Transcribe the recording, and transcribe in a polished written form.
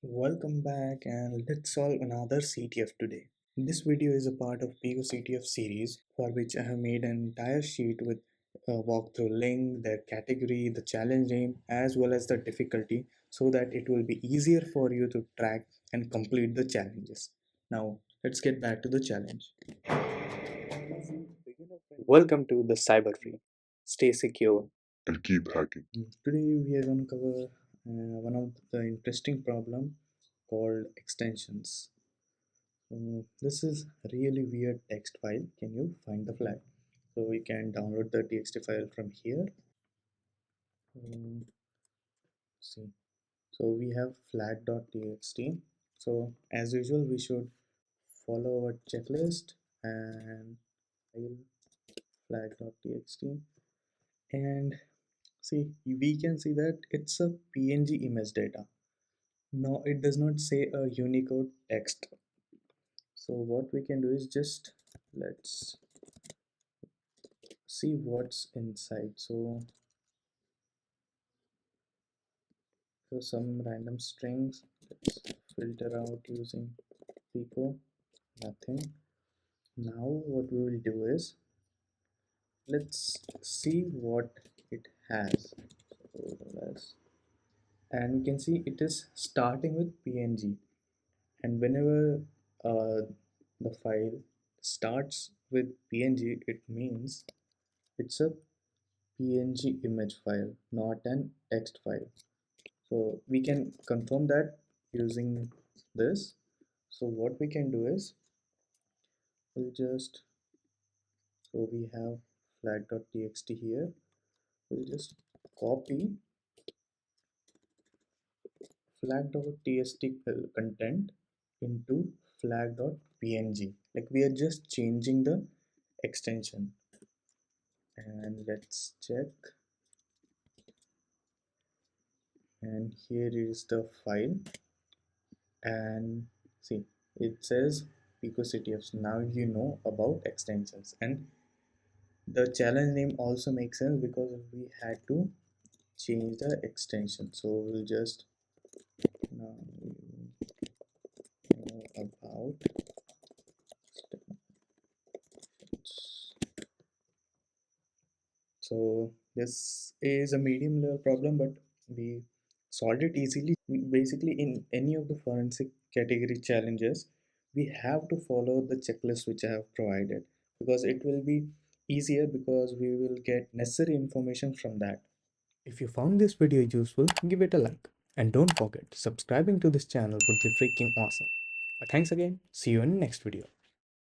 Welcome back and let's solve another CTF today. This video is a part of PicoCTF series for which I have made an entire sheet with a walkthrough link, the category, the challenge name as well as the difficulty so that it will be easier for you to track and complete the challenges. Now let's get back to the challenge. Welcome to the Cyber Free. Stay secure and keep hacking. Today we are going to cover one of the interesting problem called extensions. This is really weird text file. Can you find the flag? So we can download the txt file from here. See, so we have flag.txt. So as usual, we should follow our checklist and file flag.txt. And see, we can see that it's a PNG image data. No, it does not say a Unicode text. So what we can do is just let's see what's inside. So some random strings, let's filter out using Pico, nothing. Now what we will do is let's see what it has. So and you can see it is starting with PNG, and whenever the file starts with PNG, it means it's a PNG image file, not an text file. So we can confirm that using this. So what we can do is we'll just, so we have flag.txt here. We'll just copy flag.txt content into flag.png. Like we are just changing the extension. And let's check. And here is the file. And see, it says PicoCTF. Now you know about extensions, and the challenge name also makes sense because we had to change the extension. So we'll just now know about extensions. So this is a medium level problem, but we solved it easily. Basically, in any of the forensic category challenges, we have to follow the checklist which I have provided because it will be easier because we will get necessary information from that. If you found this video useful, give it a like. And don't forget, subscribing to this channel would be freaking awesome. Thanks again. See you in the next video.